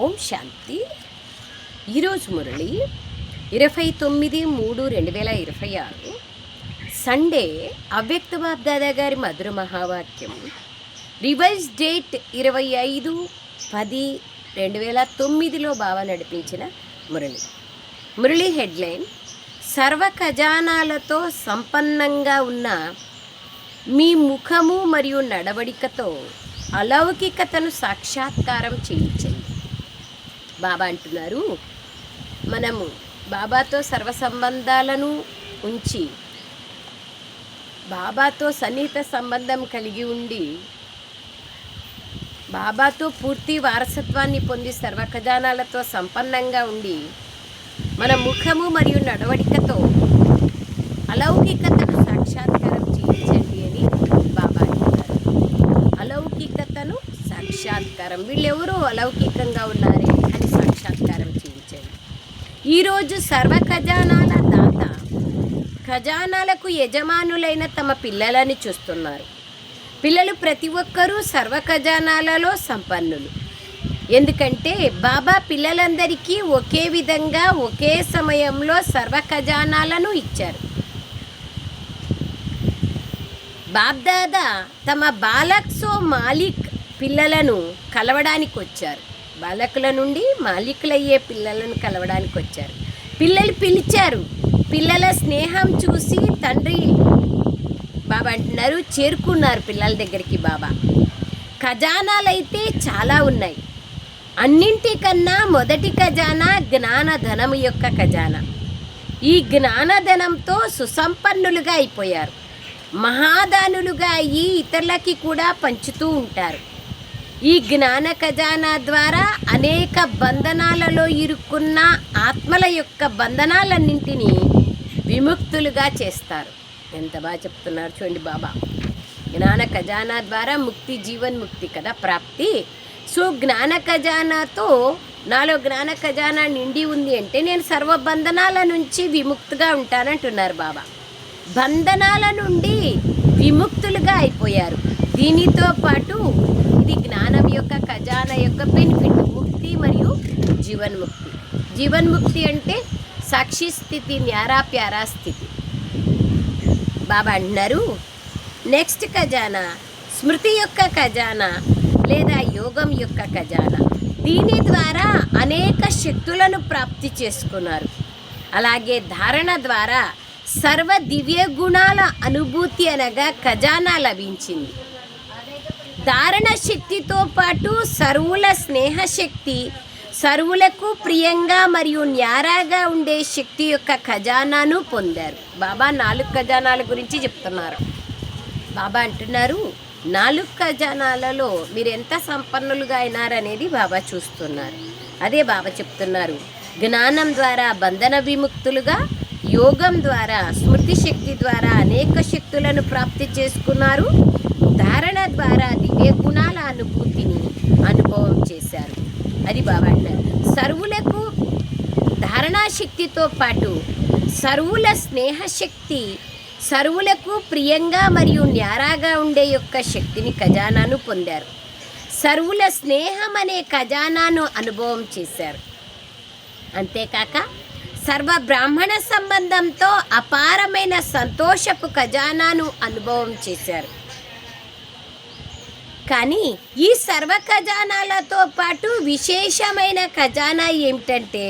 ఓం శాంతి. ఈరోజు మురళి 29/3/2026 సండే. అవ్యక్త బాబ్ దాదా గారి మధుర మహావాక్యం. రివైజ్ డేట్ 25/10/2009లో బాబా నడిపించిన మురళి. మురళి హెడ్లైన్: సర్వ ఖజానాలతో సంపన్నంగా ఉన్న మీ ముఖము మరియు నడవడికతో అలౌకికతను సాక్షాత్కారం చేయించండి. బాబా అంటున్నారు, మనము బాబాతో సర్వ సంబంధాలను ఉంచి బాబాతో సన్నిహిత సంబంధం కలిగి ఉండి బాబాతో పూర్తి వారసత్వాన్ని పొంది సర్వ ఖజానాలతో సంపన్నంగా ఉండి మన ముఖము మరియు నడవడికతో అలౌకికతను సాక్షాత్కారం చేయించండి అని బాబా అంటున్నారు. అలౌకికతను సాక్షాత్కారం, వీళ్ళెవరూ అలౌకికంగా ఉన్నారే అని సాక్షాత్కారం చేయించండి. ఈరోజు సర్వ ఖజానాల దాత ఖజానాలకు యజమానులైన తమ పిల్లలని చూస్తున్నారు. పిల్లలు ప్రతి ఒక్కరూ సర్వ ఖజానాలలో సంపన్నులు. ఎందుకంటే బాబా పిల్లలందరికీ ఒకే విధంగా ఒకే సమయంలో సర్వ ఖజానాలను ఇచ్చారు. బాబ్దాదా తమ బాలక్సో మాలిక్ పిల్లలను కలవడానికి వచ్చారు. బాలకుల నుండి మాలికులయ్యే పిల్లలను కలవడానికి వచ్చారు. పిల్లలు పిలిచారు. పిల్లల స్నేహం చూసి తండ్రి బాబా అంటున్నారు, చేరుకున్నారు పిల్లల దగ్గరికి. బాబా ఖజానాలైతే చాలా ఉన్నాయి. అన్నింటికన్నా మొదటి ఖజానా జ్ఞానధనము యొక్క ఖజానా. ఈ జ్ఞానధనంతో సుసంపన్నులుగా అయిపోయారు. మహాదానులుగా అయ్యి ఇతరులకి కూడా పంచుతూ ఉంటారు. ఈ జ్ఞాన ఖజానా ద్వారా అనేక బంధనాలలో ఇరుక్కున్న ఆత్మల యొక్క బంధనాలన్నింటినీ విముక్తులుగా చేస్తారు. ఎంత బాగా చెప్తున్నారు చూడండి బాబా. జ్ఞాన ఖజానా ద్వారా ముక్తి, జీవన్ముక్తి కదా ప్రాప్తి. సో జ్ఞాన ఖజానాతో నాలో జ్ఞాన ఖజానా నిండి ఉంది అంటే నేను సర్వ బంధనాల నుంచి విముక్తిగా ఉంటానంటున్నారు బాబా. బంధనాల నుండి విముక్తులుగా అయిపోయారు. దీనితో పాటు ఇది జ్ఞానం యొక్క ఖజానా యొక్క బెనిఫిట్, ముక్తి మరియు జీవన్ముక్తి. జీవన్ముక్తి అంటే సాక్షి స్థితి, న్యారా ప్యారా స్థితి. బాబా అంటున్నారు, నెక్స్ట్ ఖజానా స్మృతి యొక్క ఖజానా లేదా యోగం యొక్క ఖజానా. దీని ద్వారా అనేక శక్తులను ప్రాప్తి చేసుకున్నారు. అలాగే ధారణ ద్వారా సర్వ దివ్య గుణాల అనుభూతి అనగా ఖజానా లభించింది. ధారణ శక్తితో పాటు సర్వుల స్నేహశక్తి, సర్వులకు ప్రియంగా మరియు న్యారాగా ఉండే శక్తి యొక్క ఖజానాను పొందారు. బాబా 4 ఖజానాల గురించి చెప్తున్నారు. బాబా అంటున్నారు, 4 ఖజానాలలో మీరు ఎంత సంపన్నులుగా అయినారనేది బాబా చూస్తున్నారు. అదే బాబా చెప్తున్నారు, జ్ఞానం ద్వారా బంధన విముక్తులుగా, యోగం ద్వారా స్మృతి శక్తి ద్వారా అనేక శక్తులను ప్రాప్తి చేసుకున్నారు. ధారణ ద్వారా దివ్య గుణాల అనుభూతిని అనుభవం చేశారు. అది బాబా అంటారు. సర్వులకు ధారణాశక్తితో పాటు సర్వుల స్నేహశక్తి, సర్వులకు ప్రియంగా మరియు న్యారాగా ఉండే యొక్క శక్తిని ఖజానాను పొందారు. సర్వుల స్నేహం అనే ఖజానాను అనుభవం చేశారు. అంతేకాక సర్వ బ్రాహ్మణ సంబంధంతో అపారమైన సంతోషపు ఖజానాను అనుభవం చేశారు. కానీ ఈ సర్వ ఖజానాలతో పాటు విశేషమైన ఖజానా ఏమిటంటే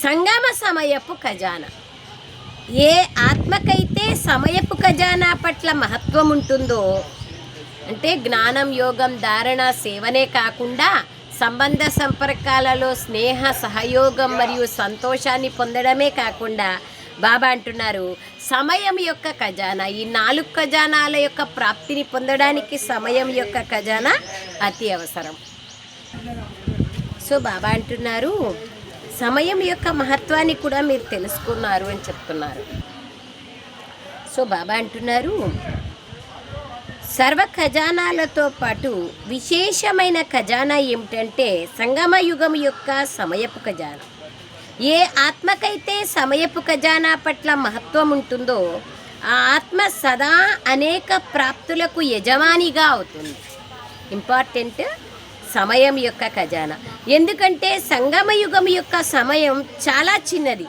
సంగమ సమయపు ఖజానా. ఏ ఆత్మకైతే సమయపు ఖజానా పట్ల మహత్వం ఉంటుందో, అంటే జ్ఞానం, యోగం, ధారణ, సేవనే కాకుండా సంబంధ సంపర్కాలలో స్నేహ, సహయోగం మరియు సంతోషాన్ని పొందడమే కాకుండా బాబా అంటున్నారు, సమయం యొక్క ఖజానా, ఈ 4 ఖజానాల యొక్క ప్రాప్తిని పొందడానికి సమయం యొక్క ఖజానా అతి అవసరం. సో బాబా అంటున్నారు, సమయం యొక్క మహత్వాన్ని కూడా మీరు తెలుసుకున్నారు అని చెప్తున్నారు. సో బాబా అంటున్నారు, సర్వ ఖజానాలతో పాటు విశేషమైన ఖజానా ఏమిటంటే సంగమ యుగం యొక్క సమయపు ఖజానా. ఏ ఆత్మకైతే సమయపు ఖజానా పట్ల మహత్వం ఉంటుందో ఆ ఆత్మ సదా అనేక ప్రాప్తులకు యజమానిగా అవుతుంది. ఇంపార్టెంట్, సమయం యొక్క ఖజానా. ఎందుకంటే సంగమయుగం యొక్క సమయం చాలా చిన్నది,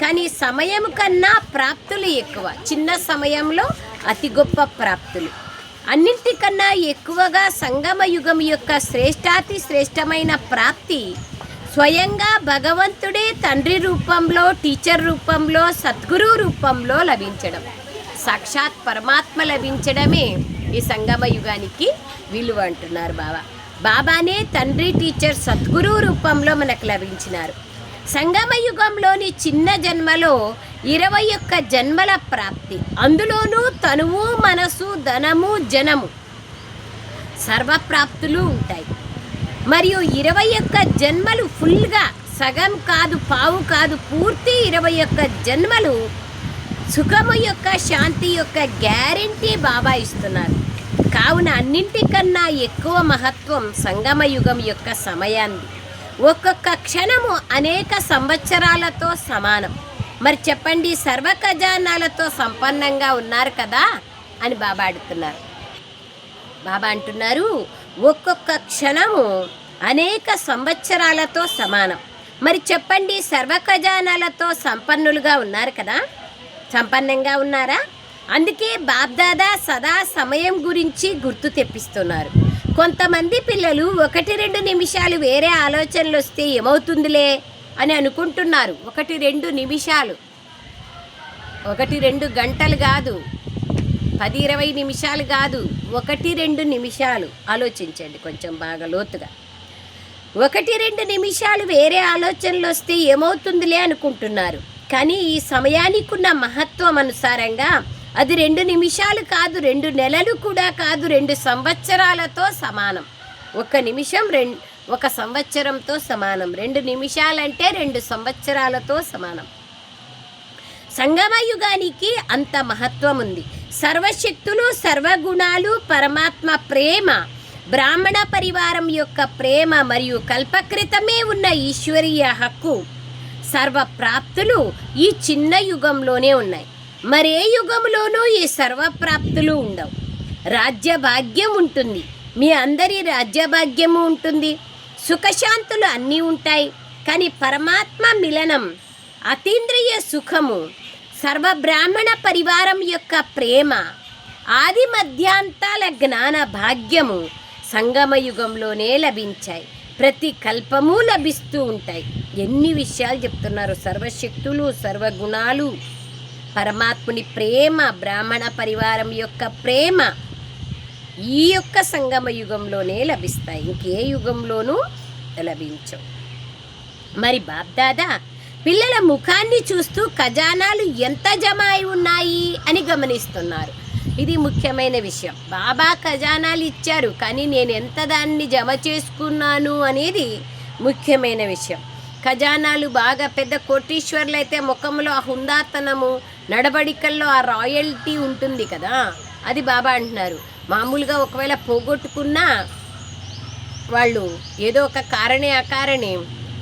కానీ సమయం కన్నా ప్రాప్తులు ఎక్కువ. చిన్న సమయంలో అతి గొప్ప ప్రాప్తులు. అన్నింటికన్నా ఎక్కువగా సంగమయుగం యొక్క శ్రేష్టాతి శ్రేష్టమైన ప్రాప్తి స్వయంగా భగవంతుడే తండ్రి రూపంలో, టీచర్ రూపంలో, సద్గురు రూపంలో లభించడం. సాక్షాత్ పరమాత్మ లభించడమే ఈ సంగమయుగానికి విలువ అంటున్నారు బాబా. బాబానే తండ్రి, టీచర్, సద్గురు రూపంలో మనకు లభించినారు. సంగమయుగంలోని చిన్న జన్మలో 21 జన్మల ప్రాప్తి, అందులోనూ తనువు, మనసు, ధనము, జనము సర్వప్రాప్తులు ఉంటాయి. మరియు 21 జన్మలు ఫుల్గా, సగం కాదు, పావు కాదు, పూర్తి 21 జన్మలు సుఖము యొక్క, శాంతి యొక్క గ్యారెంటీ బాబా ఇస్తున్నారు. కావున అన్నింటికన్నా ఎక్కువ మహత్వం సంగమయుగం యొక్క సమయాన్ని. ఒక్కొక్క క్షణము అనేక సంవత్సరాలతో సమానం. మరి చెప్పండి, సర్వ ఖజానాలతో సంపన్నంగా ఉన్నారు కదా అని బాబా అడుగుతున్నారు. బాబా అంటున్నారు, ఒక్కొక్క క్షణము అనేక సంవత్సరాలతో సమానం. మరి చెప్పండి, సర్వ ఖజానాలతో సంపన్నులుగా ఉన్నారు కదా, సంపన్నంగా ఉన్నారా? అందుకే బాబ్దాదా సదా సమయం గురించి గుర్తు తెప్పిస్తున్నారు. కొంతమంది పిల్లలు 1-2 నిమిషాలు వేరే ఆలోచనలు వస్తే ఏమవుతుందిలే అని అనుకుంటున్నారు. 1-2 నిమిషాలు, 1-2 గంటలు కాదు, 10-20 నిమిషాలు కాదు, 1-2 నిమిషాలు ఆలోచించండి కొంచెం బాగా లోతుగా. 1-2 నిమిషాలు వేరే ఆలోచనలు వస్తే ఏమవుతుందిలే అనుకుంటున్నారు. కానీ ఈ సమయానికి ఉన్న మహత్వం అనుసారంగా అది 2 నిమిషాలు కాదు, 2 నెలలు కూడా కాదు, 2 సంవత్సరాలతో సమానం. 1 నిమిషం 1 సంవత్సరంతో సమానం. 2 నిమిషాలంటే 2 సంవత్సరాలతో సమానం. సంగమయుగానికి అంత మహత్వం ఉంది. సర్వశక్తులు, సర్వగుణాలు, పరమాత్మ ప్రేమ, బ్రాహ్మణ పరివారం యొక్క ప్రేమ మరియు కల్పకృతమే ఉన్న ఈశ్వరీయ హక్కు, సర్వప్రాప్తులు ఈ చిన్న యుగంలోనే ఉన్నాయి. మరే యుగంలోనూ ఈ సర్వప్రాప్తులు ఉండవు. రాజ్యభాగ్యం ఉంటుంది, మీ అందరి రాజ్యభాగ్యము ఉంటుంది, సుఖశాంతులు అన్నీ ఉంటాయి. కానీ పరమాత్మ మిలనం, అతీంద్రియ సుఖము, సర్వబ్రాహ్మణ పరివారం యొక్క ప్రేమ, ఆది మధ్యాంతాల జ్ఞాన భాగ్యము సంగమయుగంలోనే లభించాయి. ప్రతి కల్పము లభిస్తూ ఉంటాయి. ఎన్ని విషయాలు చెప్తున్నారు. సర్వశక్తులు, సర్వగుణాలు, పరమాత్ముని ప్రేమ, బ్రాహ్మణ పరివారం యొక్క ప్రేమ ఈ యొక్క సంగమ యుగంలోనే లభిస్తాయి, ఇంకే యుగంలోనూ లభించవు. మరి బాబ్దాదా పిల్లల ముఖాన్ని చూస్తూ ఖజానాలు ఎంత జమ అయి ఉన్నాయి అని గమనిస్తున్నారు. ఇది ముఖ్యమైన విషయం. బాబా ఖజానాలు ఇచ్చారు, కానీ నేను ఎంత దాన్ని జమ చేసుకున్నాను అనేది ముఖ్యమైన విషయం. ఖజానాలు బాగా పెద్ద కోటీశ్వర్లు అయితే ముఖంలో ఆ హుందాతనము, నడవడికల్లో ఆ రాయల్టీ ఉంటుంది కదా, అది బాబా అంటున్నారు. మామూలుగా ఒకవేళ పోగొట్టుకున్నా వాళ్ళు ఏదో ఒక కారణే అకారణే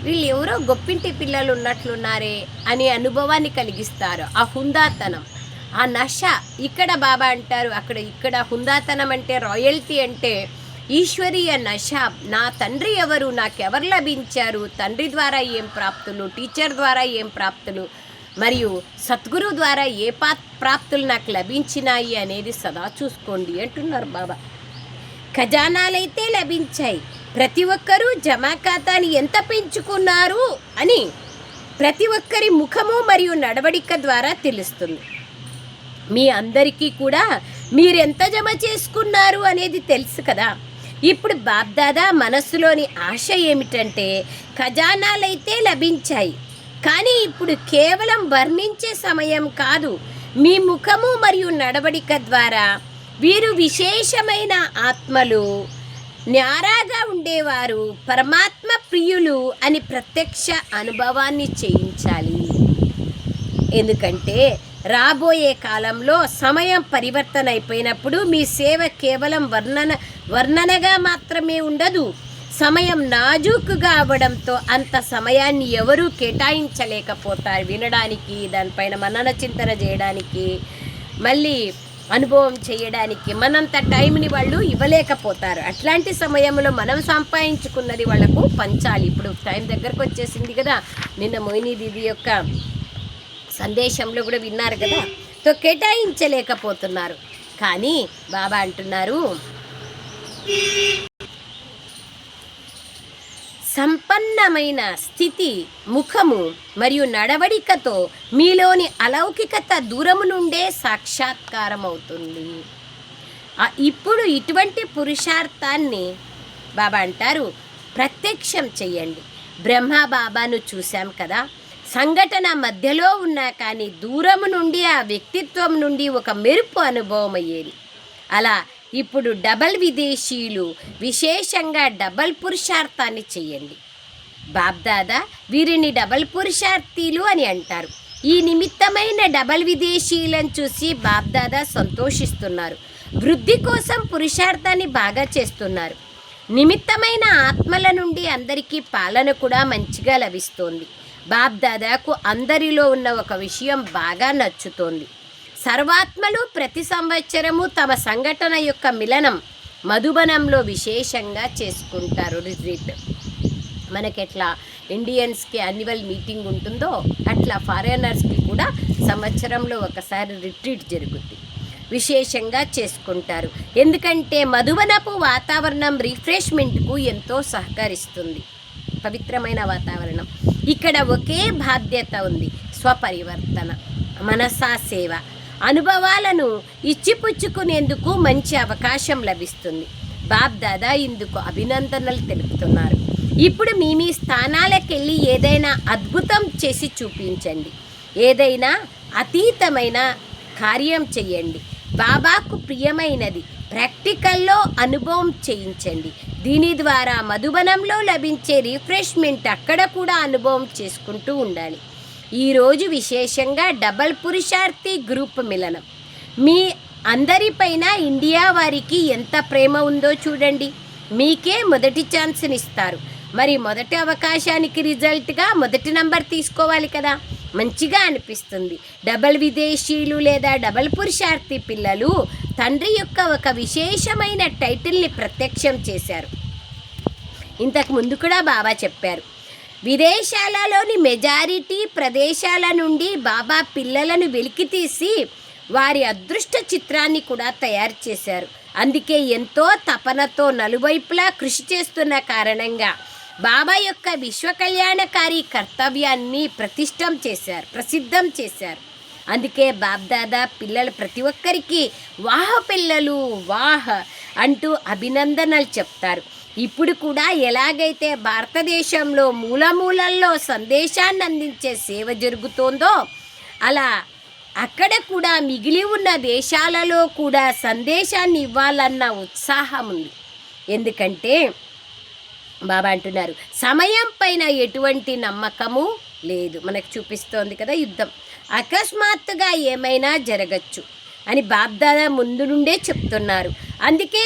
వీళ్ళు ఎవరో గొప్పింటి పిల్లలు ఉన్నట్లున్నారే అనే అనుభవాన్ని కలిగిస్తారు. ఆ హుందాతనం, ఆ నష. ఇక్కడ బాబా అంటారు, ఇక్కడ హుందాతనం అంటే, రాయల్టీ అంటే ఈశ్వరీయ నష. నా తండ్రి ఎవరు, నాకెవరు లభించారు, తండ్రి ద్వారా ఏం ప్రాప్తులు, టీచర్ ద్వారా ఏం ప్రాప్తులు, మరియు సద్గురు ద్వారా ఏ ప్రాప్తులు నాకు లభించినాయి అనేది సదా చూసుకోండి అంటున్నారు బాబా. ఖజానాలైతే లభించాయి, ప్రతి ఒక్కరూ జమా ఖాతాని ఎంత పెంచుకున్నారు అని ప్రతి ఒక్కరి ముఖము మరియు నడవడిక ద్వారా తెలుస్తుంది. మీ అందరికీ కూడా మీరెంత జమ చేసుకున్నారు అనేది తెలుసు కదా. ఇప్పుడు బాబ్దాదా మనస్సులోని ఆశ ఏమిటంటే, ఖజానాలైతే లభించాయి, కానీ ఇప్పుడు కేవలం వర్ణించే సమయం కాదు. మీ ముఖము మరియు నడవడిక ద్వారా వీరు విశేషమైన ఆత్మలు, న్యారాగా ఉండేవారు, పరమాత్మ ప్రియులు అని ప్రత్యక్ష అనుభవాన్ని చేయించాలి. ఎందుకంటే రాబోయే కాలంలో సమయం పరివర్తన అయిపోయినప్పుడు మీ సేవ కేవలం వర్ణనగా మాత్రమే ఉండదు. సమయం నాజూకుగా అవ్వడంతో అంత సమయాన్ని ఎవరూ కేటాయించలేకపోతారు వినడానికి, దానిపైన మనన చింతన చేయడానికి, మళ్ళీ అనుభవం చేయడానికి మనంత టైంని వాళ్ళు ఇవ్వలేకపోతారు. అట్లాంటి సమయంలో మనం సంపాదించుకున్నది వాళ్ళకు పంచాలి. ఇప్పుడు టైం దగ్గరకు వచ్చేసింది కదా, నిన్న మోహిని దీది యొక్క సందేశంలో కూడా విన్నారు కదా, తో కేటాయించలేకపోతున్నారు. కానీ బాబా అంటున్నారు, సంపన్నమైన స్థితి, ముఖము మరియు నడవడికతో మీలోని అలౌకికత దూరము నుండే సాక్షాత్కారం అవుతుంది. ఇప్పుడు ఇటువంటి పురుషార్థాన్ని బాబా అంటారు ప్రత్యక్షం చెయ్యండి. బ్రహ్మ బాబాను చూశాం కదా, సంఘటన మధ్యలో ఉన్నా కానీ దూరము నుండి ఆ వ్యక్తిత్వం నుండి ఒక మెరుపు అనుభవం అయ్యేది. అలా ఇప్పుడు డబల్ విదేశీయులు విశేషంగా డబల్ పురుషార్థాన్ని చెయ్యండి. బాబ్దాదా వీరిని డబల్ పురుషార్థీలు అని అంటారు. ఈ నిమిత్తమైన డబల్ విదేశీయులను చూసి బాబ్దాదా సంతోషిస్తున్నారు. వృద్ధి కోసం పురుషార్థాన్ని బాగా చేస్తున్నారు. నిమిత్తమైన ఆత్మల నుండి అందరికీ పాలన కూడా మంచిగా లభిస్తోంది. బాబ్దాదాకు అందరిలో ఉన్న ఒక విషయం బాగా నచ్చుతోంది. సర్వాత్మలు ప్రతి సంవత్సరము తమ సంఘటన యొక్క మిలనం మధుబనంలో విశేషంగా చేసుకుంటారు. రిట్రీట్ మనకెట్లా ఇండియన్స్కి యాన్యువల్ మీటింగ్ ఉంటుందో అట్లా ఫారినర్స్కి కూడా సంవత్సరంలో ఒకసారి రిట్రీట్ జరుగుతుంది, విశేషంగా చేసుకుంటారు. ఎందుకంటే మధుబనపు వాతావరణం రిఫ్రెష్మెంట్కు ఎంతో సహకరిస్తుంది. పవిత్రమైన వాతావరణం. ఇక్కడ ఒకే బాధ్యత ఉంది, స్వపరివర్తన, మనసా సేవ. అనుభవాలను ఇచ్చిపుచ్చుకునేందుకు మంచి అవకాశం లభిస్తుంది. బాబ్దాదా ఇందుకు అభినందనలు తెలుపుతున్నారు. ఇప్పుడు మీ స్థానాలకెళ్ళి ఏదైనా అద్భుతం చేసి చూపించండి, ఏదైనా అతీతమైన కార్యం చేయండి. బాబాకు ప్రియమైనది ప్రాక్టికల్లో అనుభవం చేయించండి. దీని ద్వారా మధుబనంలో లభించే రిఫ్రెష్మెంట్ అక్కడ కూడా అనుభవం చేసుకుంటూ ఉండాలి. ఈరోజు విశేషంగా డబల్ పురుషార్థి గ్రూప్ మిలనం. మీ అందరిపైన ఇండియా వారికి ఎంత ప్రేమ ఉందో చూడండి. మీకే మొదటి ఛాన్స్ని ఇస్తారు. మరి మొదటి అవకాశానికి రిజల్ట్గా మొదటి నంబర్ తీసుకోవాలి కదా, మంచిగా అనిపిస్తుంది. డబల్ విదేశీయులు లేదా డబల్ పురుషార్థి పిల్లలు తండ్రి యొక్క ఒక విశేషమైన టైటిల్ని ప్రత్యక్షం చేశారు. ఇంతకు ముందు కూడా బాబా చెప్పారు, విదేశాలలోని మెజారిటీ ప్రదేశాల నుండి బాబా పిల్లలను వెలికితీసి వారి అదృష్ట చిత్రాన్ని కూడా తయారు చేశారు. అందుకే ఎంతో తపనతో నలువైపులా కృషి చేస్తున్న కారణంగా బాబా యొక్క విశ్వ కళ్యాణకారి కర్తవ్యాన్ని ప్రసిద్ధం చేశారు. అందుకే బాబ్దాదా పిల్లలు ప్రతి ఒక్కరికి వాహ పిల్లలు వాహ అంటూ అభినందనలు చెప్తారు. ఇప్పుడు కూడా ఎలాగైతే భారతదేశంలో మూలమూలల్లో సందేశాన్ని అందించే సేవ జరుగుతోందో అలా అక్కడ కూడా మిగిలి ఉన్న దేశాలలో కూడా సందేశాన్ని ఇవ్వాలన్న ఉత్సాహం ఉంది. ఎందుకంటే బాబా అంటున్నారు, సమయం పైన ఎటువంటి నమ్మకము లేదు. మనకు చూపిస్తోంది కదా యుద్ధం, అకస్మాత్తుగా ఏమైనా జరగచ్చు అని బాబ్దాదా ముందు నుండే చెప్తున్నారు. అందుకే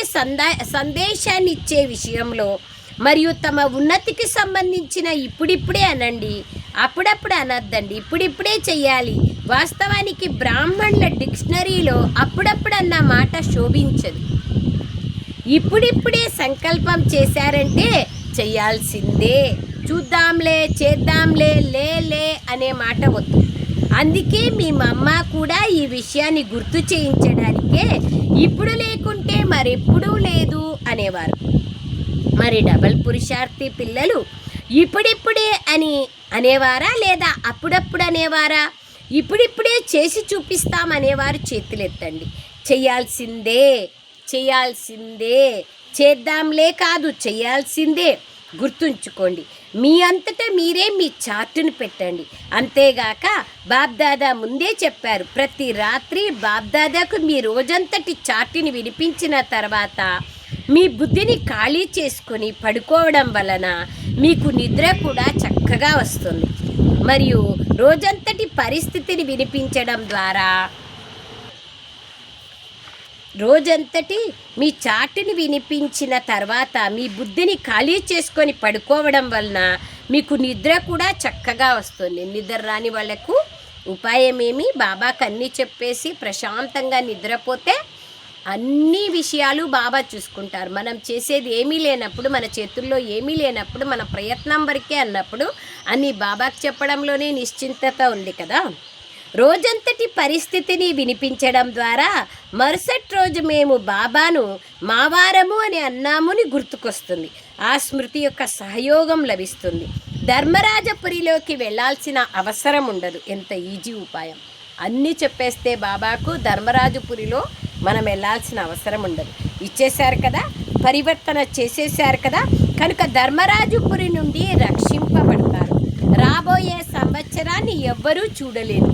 సందేశాన్ని ఇచ్చే విషయంలో మరియు తమ ఉన్నతికి సంబంధించిన ఇప్పుడిప్పుడే అనండి, అప్పుడప్పుడు అనొద్దండి, ఇప్పుడిప్పుడే చెయ్యాలి. వాస్తవానికి బ్రాహ్మణుల డిక్షనరీలో అప్పుడప్పుడు అన్న మాట శోభించదు. ఇప్పుడిప్పుడే సంకల్పం చేశారంటే చెయ్యాల్సిందే, చూద్దాంలే చేద్దాంలే లే అనే మాట వద్దు. అందుకే మీ మమ్మ కూడా ఈ విషయాన్ని గుర్తు చేయించడానికే ఇప్పుడు లేకుంటే మరెప్పుడూ లేదు అనేవారు. మరి డబల్ పురుషార్థి పిల్లలు ఇప్పుడిప్పుడే అని అనేవారా లేదా అప్పుడప్పుడు అనేవారా? ఇప్పుడిప్పుడే చేసి చూపిస్తామనేవారు చేతులెత్తండి. చేయాల్సిందే, చేద్దాంలే కాదు, చేయాల్సిందే. గుర్తుంచుకోండి, మీ అంతటా మీరే మీ చార్టును పెట్టండి. అంతేగాక బాబ్దాదా ముందే చెప్పారు, ప్రతి రాత్రి బాబ్దాదాకు మీ రోజంతటి చార్టుని వినిపించిన తర్వాత మీ బుద్ధిని ఖాళీ చేసుకొని పడుకోవడం వలన మీకు నిద్ర కూడా చక్కగా వస్తుంది. మరియు రోజంతటి పరిస్థితిని వినిపించడం ద్వారా రోజంతటి మీ చాటుని వినిపించిన తర్వాత మీ బుద్ధిని ఖాళీ చేసుకొని పడుకోవడం వలన మీకు నిద్ర కూడా చక్కగా వస్తుంది. నిద్ర రాని వాళ్లకు ఉపాయమేమి, బాబాకు అన్నీ చెప్పేసి ప్రశాంతంగా నిద్రపోతే అన్ని విషయాలు బాబా చూసుకుంటారు. మనం చేసేది ఏమీ లేనప్పుడు, మన చేతుల్లో ఏమీ లేనప్పుడు, మన ప్రయత్నం వరకే అన్నప్పుడు అన్నీ బాబాకు చెప్పడంలోనే నిశ్చింతత ఉంది కదా. రోజంతటి పరిస్థితిని వినిపించడం ద్వారా మరుసటి రోజు మేము బాబాను మావారము అని అన్నాముని గుర్తుకొస్తుంది. ఆ స్మృతి యొక్క సహయోగం లభిస్తుంది. ధర్మరాజపురిలోకి వెళ్ళాల్సిన అవసరం ఉండదు. ఎంత ఈజీ ఉపాయం. అన్నీ చెప్పేస్తే బాబాకు ధర్మరాజపురిలో మనం వెళ్ళాల్సిన అవసరం ఉండదు. ఇచ్చేశారు కదా, పరివర్తన చేసేశారు కదా, కనుక ధర్మరాజపురి నుండి రక్షింపబడతారు. రాబోయే సంవత్సరాన్ని ఎవ్వరూ చూడలేరు.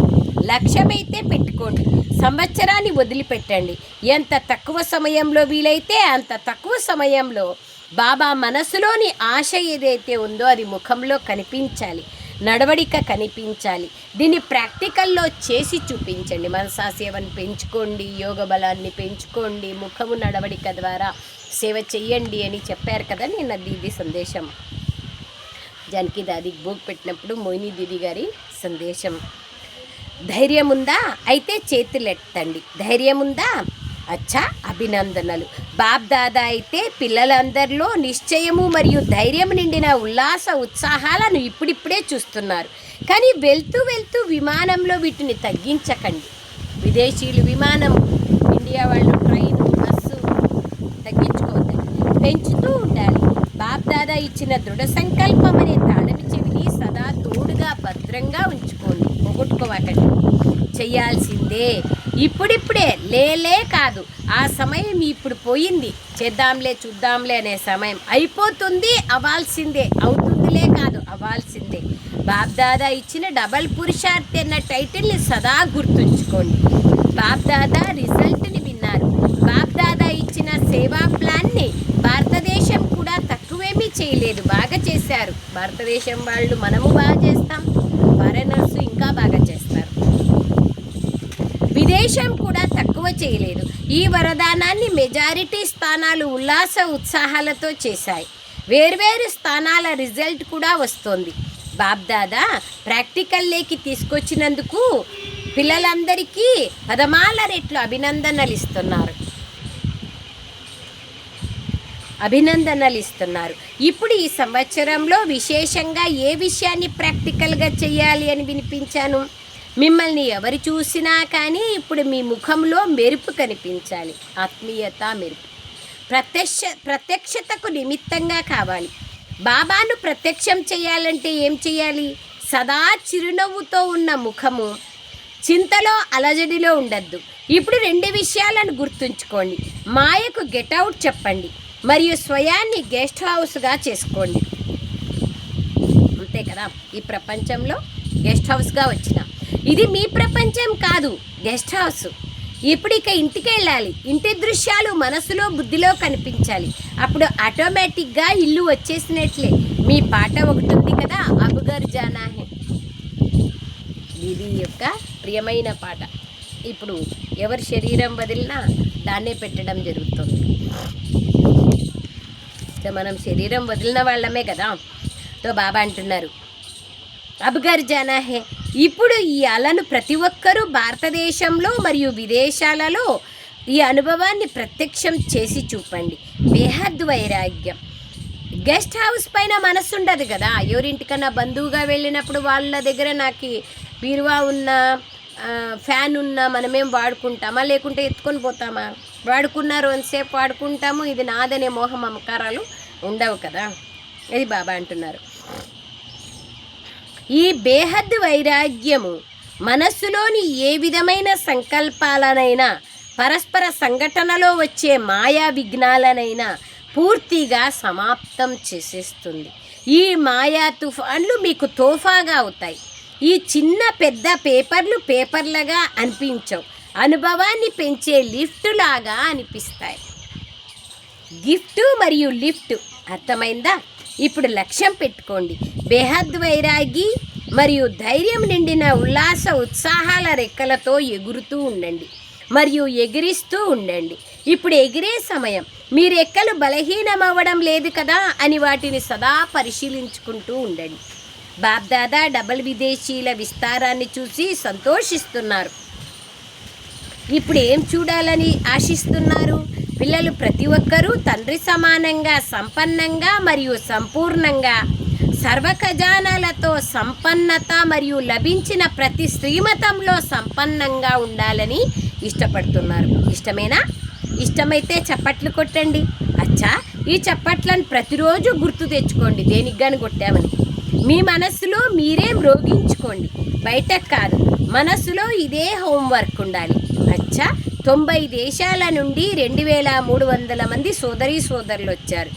లక్ష్యమైతే పెట్టుకోండి, సంవత్సరాన్ని వదిలిపెట్టండి. ఎంత తక్కువ సమయంలో వీలైతే అంత తక్కువ సమయంలో బాబా మనసులోని ఆశ ఏదైతే ఉందో అది ముఖంలో కనిపించాలి, నడవడిక కనిపించాలి. దీన్ని ప్రాక్టికల్లో చేసి చూపించండి. మనసా సేవను పెంచుకోండి, యోగ బలాన్ని పెంచుకోండి, ముఖము నడవడిక ద్వారా సేవ చెయ్యండి అని చెప్పారు కదా. నేను దీది సందేశం జానకి దాదికి భోగ్ పెట్టినప్పుడు మోయిని దీది గారి సందేశం. ధైర్యం ఉందా? అయితే చేతులెత్తండి. ధైర్యం ఉందా? అచ్చా, అభినందనలు. బాప్ దాదా అయితే పిల్లలందరిలో నిశ్చయము మరియు ధైర్యం నిండిన ఉల్లాస ఉత్సాహాలను ఇప్పుడిప్పుడే చూస్తున్నారు. కానీ వెళ్తూ వెళ్తూ విమానంలో వీటిని తగ్గించకండి. విదేశీయులు విమానం, ఇండియా వాళ్ళు ట్రైన్, బస్సు తగ్గించుకోవద్దండి, పెంచుతూ ఉండాలి. బాప్ దాదా ఇచ్చిన దృఢ సంకల్పం అనే తాళమి చెవిని సదా తోడుగా భద్రంగా ఉంచుకోండి, పోగొట్టుకోవాకండి. చెయ్యాల్సిందే, ఇప్పుడిప్పుడే, లేలే కాదు. ఆ సమయం ఇప్పుడు పోయింది. చేద్దాంలే చూద్దాంలే అనే సమయం అయిపోతుంది. అవ్వాల్సిందే, అవుతుందిలే కాదు, అవ్వాల్సిందే. బాప్దాదా ఇచ్చిన డబల్ పురుషార్థి అన్న టైటిల్ని సదా గుర్తుంచుకోండి. బాప్దాదా రిజల్ట్ని విన్నారు. బాప్దాదా ఇచ్చిన సేవా ప్లాన్ని భారతదేశం కూడా తక్కువేమీ చేయలేదు, బాగా చేశారు. భారతదేశం వాళ్ళు మనము బాగా చేస్తాం, ఫారెనర్స్ ఇంకా బాగా చేస్తారు. విదేశం కూడా తక్కువ చేయలేదు. ఈ వరదానాన్ని మెజారిటీ స్థానాలు ఉల్లాస ఉత్సాహాలతో చేశాయి. వేర్వేరు స్థానాల రిజల్ట్ కూడా వస్తోంది. బాప్దాదా ప్రాక్టికల్లోకి తీసుకొచ్చినందుకు పిల్లలందరికీ పదమాల రెట్లు అభినందనలు ఇస్తున్నారు. ఇప్పుడు ఈ సంవత్సరంలో విశేషంగా ఏ విషయాన్ని ప్రాక్టికల్గా చేయాలి అని వినిపించాను. మిమ్మల్ని ఎవరు చూసినా కానీ ఇప్పుడు మీ ముఖంలో మెరుపు కనిపించాలి. ఆత్మీయత మెరుపు ప్రత్యక్షతకు నిమిత్తంగా కావాలి. బాబాను ప్రత్యక్షం చేయాలంటే ఏం చేయాలి? సదా చిరునవ్వుతో ఉన్న ముఖము, చింతలో అలజడిలో ఉండద్దు. ఇప్పుడు 2 విషయాలను గుర్తుంచుకోండి. మాయకు గెట్అవుట్ చెప్పండి మరియు స్వయాన్ని గెస్ట్ హౌస్గా చేసుకోండి. అంతే కదా, ఈ ప్రపంచంలో గెస్ట్ హౌస్గా వచ్చిన ఇది మీ ప్రపంచం కాదు, గెస్ట్ హౌస్. ఇప్పుడు ఇక ఇంటికి వెళ్ళాలి. ఇంటి దృశ్యాలు మనసులో బుద్ధిలో కనిపించాలి. అప్పుడు ఆటోమేటిక్గా ఇల్లు వచ్చేసినట్లే. మీ పాట ఒకటి ఉంది కదా, అబుగర్ జానా హే, ఇది యొక్క ప్రియమైన పాట. ఇప్పుడు ఎవరి శరీరం వదిలినా దాన్నే పెట్టడం జరుగుతుంది. మనం శరీరం వదిలిన వాళ్ళమే కదా. తో బాబా అంటున్నారు అబ్గర్ జానా హే. ఇప్పుడు ఈ అలను ప్రతి ఒక్కరూ భారతదేశంలో మరియు విదేశాలలో ఈ అనుభవాన్ని ప్రత్యక్షం చేసి చూపండి. బేహద్ వైరాగ్యం. గెస్ట్ హౌస్ పైన మనసు ఉండదు కదా. ఎవరింటికన్నా బంధువుగా వెళ్ళినప్పుడు వాళ్ళ దగ్గర నాకు బీరువా ఉన్నా ఫ్యాన్ ఉన్నా మనమేం వాడుకుంటామా, లేకుంటే ఎత్తుకొని పోతామా? వాడుకున్నారు అంతసేపు వాడుకుంటాము. ఇది నాదనే మోహ మమకారాలు ఉండవు కదా. ఇది బాబా అంటున్నారు. ఈ బేహద్ వైరాగ్యము మనస్సులోని ఏ విధమైన సంకల్పాలనైనా, పరస్పర సంఘటనలో వచ్చే మాయా విఘ్నాలనైనా పూర్తిగా సమాప్తం చేసేస్తుంది. ఈ మాయా తుఫాన్లు మీకు తోఫాగా అవుతాయి. ఈ చిన్న పెద్ద పేపర్లుగా అనిపించవు, అనుభవాన్ని పెంచే లిఫ్ట్ లాగా అనిపిస్తాయి. గిఫ్ట్ మరియు లిఫ్ట్ అర్థమైందా? ఇప్పుడు లక్ష్యం పెట్టుకోండి. బేహద్ వైరాగి మరియు ధైర్యం నిండిన ఉల్లాస ఉత్సాహాల రెక్కలతో ఎగురుతూ ఉండండి మరియు ఎగిరిస్తూ ఉండండి. ఇప్పుడు ఎగిరే సమయం. మీ రెక్కలు బలహీనమవ్వడం లేదు కదా అని వాటిని సదా పరిశీలించుకుంటూ ఉండండి. బాప్దాదా డబల్ విదేశీల విస్తారాన్ని చూసి సంతోషిస్తున్నారు. ఇప్పుడు ఏం చూడాలని ఆశిస్తున్నారు? పిల్లలు ప్రతి ఒక్కరూ తండ్రి సమానంగా సంపన్నంగా మరియు సంపూర్ణంగా సర్వ ఖజానాలతో సంపన్నత మరియు లభించిన ప్రతి శ్రీమతంలో సంపన్నంగా ఉండాలని ఇష్టపడుతున్నారు. ఇష్టమేనా? ఇష్టమైతే చప్పట్లు కొట్టండి. అచ్చా, ఈ చప్పట్లను ప్రతిరోజు గుర్తు తెచ్చుకోండి. దేనికి గాని కొట్టామని మీ మనస్సులో మీరే మ్రోగించుకోండి, బయటకు కాదు. మనస్సులో ఇదే హోంవర్క్ ఉండాలి. అచ్చా, 90 దేశాల నుండి 2300 మంది సోదరీ సోదరులు వచ్చారు.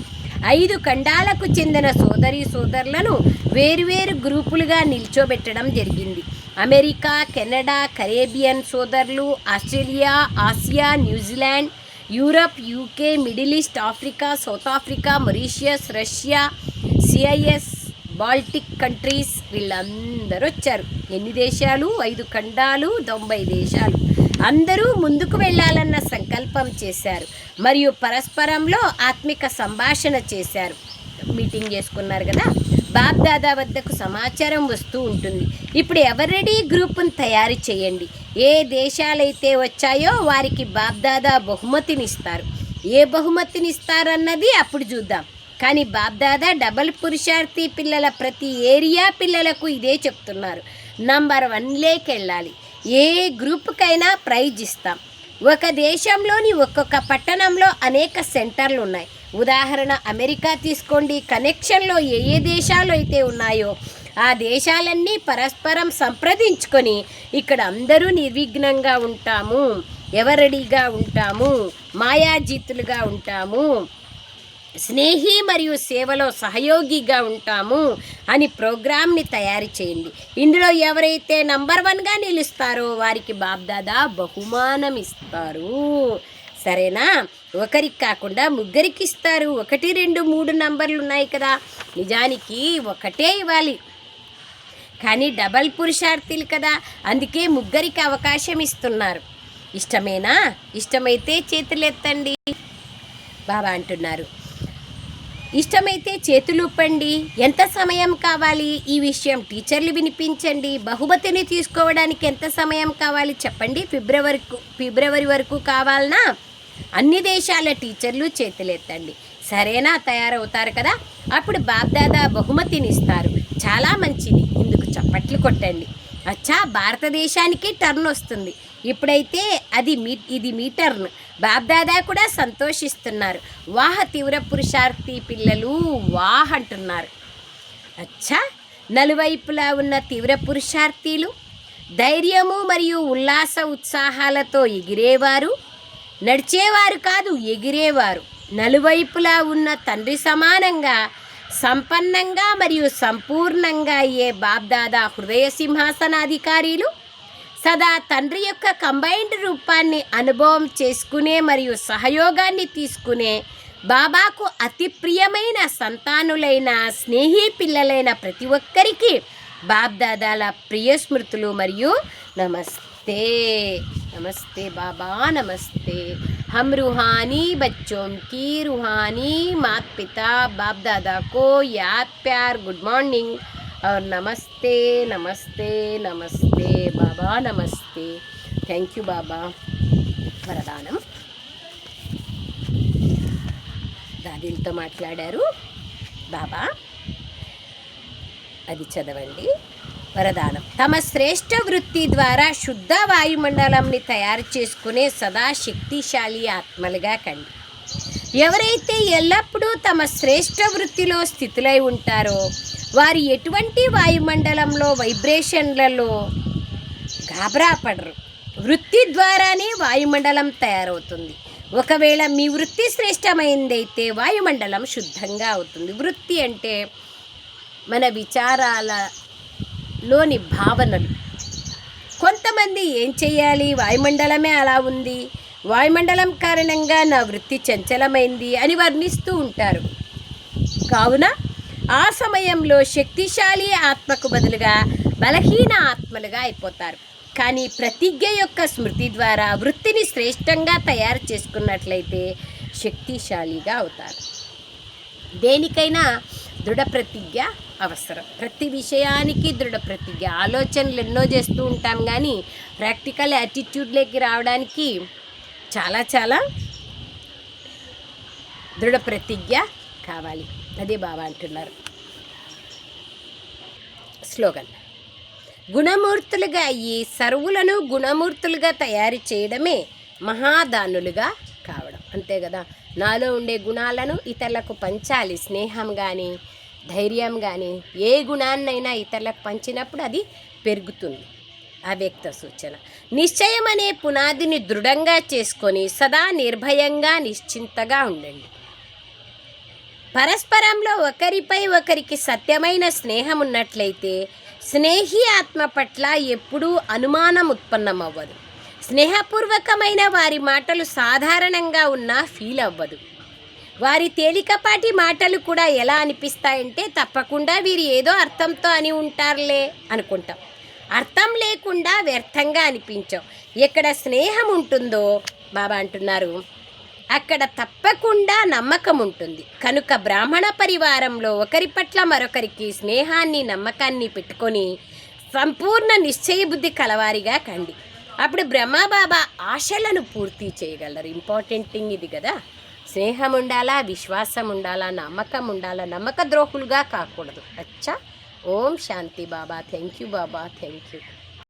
5 ఖండాలకు చెందిన సోదరీ సోదరులను వేరువేరు గ్రూపులుగా నిల్చోబెట్టడం జరిగింది. అమెరికా, కెనడా, కరేబియన్ సోదరులు, Australia, Asia, New Zealand, Europe, UK, Middle East, Africa, South Africa, Mauritius, Russia, CIS, Baltic countries వీళ్ళందరూ వచ్చారు. ఎన్ని దేశాలు? 5 ఖండాలు, 90 దేశాలు. అందరూ ముందుకు వెళ్ళాలన్న సంకల్పం చేశారు మరియు పరస్పరంలో ఆత్మిక సంభాషణ చేశారు. మీటింగ్ చేసుకున్నారు కదా. బాప్దాదా వద్దకు సమాచారం వస్తూ ఉంటుంది. ఇప్పుడు ఎవరు రెడీ? గ్రూపును తయారు చేయండి. ఏ దేశాలైతే వచ్చాయో వారికి బాప్దాదా బహుమతినిస్తారు. ఏ బహుమతినిస్తారన్నది అప్పుడు చూద్దాం. కానీ బాప్దాదా డబల్ పురుషార్థి పిల్లల ప్రతి ఏరియా పిల్లలకు ఇదే చెప్తున్నారు. నంబర్ 1లోకి వెళ్ళాలి. ఏ గ్రూప్కైనా ప్రైజ్ ఇస్తాం. ఒక దేశంలోని ఒక్కొక్క పట్టణంలో అనేక సెంటర్లు ఉన్నాయి. ఉదాహరణ అమెరికా తీసుకోండి. కనెక్షన్లో ఏ దేశాలు అయితే ఉన్నాయో ఆ దేశాలన్నీ పరస్పరం సంప్రదించుకొని ఇక్కడ అందరూ నిర్విఘ్నంగా ఉంటాము, ఎవరెడీగా ఉంటాము, మాయాజీతులుగా ఉంటాము, స్నేహి మరియు సేవలో సహయోగిగా ఉంటాము అని ప్రోగ్రామ్ని తయారు చేయండి. ఇందులో ఎవరైతే నంబర్ 1గా నిలుస్తారో వారికి బాప్దాదా బహుమానం ఇస్తారు. సరేనా? ఒకరికి కాకుండా ముగ్గురికి ఇస్తారు. 1, 2, 3 నంబర్లు ఉన్నాయి కదా. నిజానికి ఒకటే ఇవ్వాలి, కానీ డబల్ పురుషార్థులు కదా, అందుకే ముగ్గురికి అవకాశం ఇస్తున్నారు. ఇష్టమేనా? ఇష్టమైతే చేతులెత్తండి. బాబా అంటున్నారు, ఇష్టమైతే చేతులు ఊపండి. ఎంత సమయం కావాలి? ఈ విషయం టీచర్లు వినిపించండి. బహుమతిని తీసుకోవడానికి ఎంత సమయం కావాలి చెప్పండి. ఫిబ్రవరి వరకు కావాలనా? అన్ని దేశాల టీచర్లు చేతులెత్తండి. సరేనా? తయారవుతారు కదా. అప్పుడు బాప్దాదా బహుమతిని ఇస్తారు. చాలా మంచిది. ఇందుకు చప్పట్లు కొట్టండి. అచ్చా, భారతదేశానికి టర్న్ వస్తుంది. ఇప్పుడైతే ఇది మీ టర్న్. బాప్దాదా కూడా సంతోషిస్తున్నారు. వాహ తీవ్ర పురుషార్థి పిల్లలు వాహ్ అంటున్నారు. అచ్చా, నలువైపులా ఉన్న తీవ్ర పురుషార్థీలు ధైర్యము మరియు ఉల్లాస ఉత్సాహాలతో ఎగిరేవారు, నడిచేవారు కాదు, ఎగిరేవారు. నలువైపులా ఉన్న తండ్రి సమానంగా సంపన్నంగా మరియు సంపూర్ణంగా అయ్యే బాప్దాదా హృదయ సింహాసనాధికారులు సదా తండ్రి యొక్క కంబైన్డ్ రూపాన్ని అనుభవం చేసుకునే మరియు సహయోగాన్ని తీసుకునే బాబాకు అతి ప్రియమైన సంతానులైన స్నేహి పిల్లలైన ప్రతి ఒక్కరికి బాప్దాదాల ప్రియ స్మృతులు మరియు నమస్తే. नमस्ते बाबा, नमस्ते. हम रूहानी बच्चों की रूहानी माता पिता बाप दादा को याद प्यार गुड मॉर्निंग और नमस्ते नमस्ते नमस्ते बाबा, नमस्ते. थैंक यू बाबा. వరదానం దాదీలతో మాట్లాడారు బాబా, అది చదవండి. వరదానం: తమ శ్రేష్ఠ వృత్తి ద్వారా శుద్ధ వాయుమండలంని తయారు చేసుకునే సదా శక్తిశాలి ఆత్మలుగా కండి. ఎవరైతే ఎల్లప్పుడూ తమ శ్రేష్ఠ వృత్తిలో స్థితులై ఉంటారో వారు ఎటువంటి వాయుమండలంలో వైబ్రేషన్లలో గాబరా పడరు. వృత్తి ద్వారానే వాయుమండలం తయారవుతుంది. ఒకవేళ మీ వృత్తి శ్రేష్టమైందైతే వాయుమండలం శుద్ధంగా అవుతుంది. వృత్తి అంటే మన విచారాలలోని భావనలు. కొంతమంది ఏం చేయాలి, వాయుమండలమే అలా ఉంది, వాయుమండలం కారణంగా నా వృత్తి చంచలమైంది అని వర్ణిస్తూ ఉంటారు. కావున ఆ సమయంలో శక్తిశాలి ఆత్మకు బదులుగా బలహీన ఆత్మలుగా అయిపోతారు. కానీ ప్రతిజ్ఞ యొక్క స్మృతి ద్వారా వృత్తిని శ్రేష్టంగా తయారు చేసుకున్నట్లయితే శక్తిశాలిగా అవుతారు. దేనికైనా దృఢ ప్రతిజ్ఞ అవసరం. ప్రతి విషయానికి దృఢ ప్రతిజ్ఞ. ఆలోచనలు ఎన్నో చేస్తూ ఉంటాం, కానీ ప్రాక్టికల్ యాటిట్యూడ్లోకి రావడానికి చాలా చాలా దృఢ ప్రతిజ్ఞ కావాలి. అదే బాబా అంటున్నారు. స్లోగన్: గుణమూర్తులుగా అయ్యి సర్వులను గుణమూర్తులుగా తయారు చేయడమే మహాదానులుగా కావడం. అంతే కదా, నాలో ఉండే గుణాలను ఇతరులకు పంచాలి. స్నేహం కానీ ధైర్యం కానీ ఏ గుణాన్నైనా ఇతరులకు పంచినప్పుడు అది పెరుగుతుంది. అవ్యక్త సూచన: నిశ్చయం అనే పునాదిని దృఢంగా చేసుకొని సదా నిర్భయంగా నిశ్చింతగా ఉండండి. పరస్పరంలో ఒకరిపై ఒకరికి సత్యమైన స్నేహం ఉన్నట్లయితే స్నేహి ఆత్మ పట్ల ఎప్పుడూ అనుమానం ఉత్పన్నమవ్వదు. స్నేహపూర్వకమైన వారి మాటలు సాధారణంగా ఉన్నా ఫీల్ అవ్వదు. వారి తేలికపాటి మాటలు కూడా ఎలా అనిపిస్తాయంటే, తప్పకుండా వీరు ఏదో అర్థంతో అని ఉంటారులే అనుకుంటాం. అర్థం లేకుండా వ్యర్థంగా అనిపించవు. ఎక్కడ స్నేహం ఉంటుందో బాబా అంటున్నారు, అక్కడ తప్పకుండా నమ్మకం ఉంటుంది. కనుక బ్రాహ్మణ పరివారంలో ఒకరి పట్ల మరొకరికి స్నేహాన్ని నమ్మకాన్ని పెట్టుకొని సంపూర్ణ నిశ్చయబుద్ధి కలవారిగా కండి. అప్పుడు బ్రహ్మబాబా ఆశలను పూర్తి చేయగలరు. ఇంపార్టెంట్ థింగ్ ఇది కదా. స్నేహం ఉండాలా, విశ్వాసం ఉండాలా, నమ్మకం ఉండాలా. నమ్మక ద్రోహులుగా కాకూడదు. అచ్చా. Om Shanti Baba. Thank you Baba, thank you.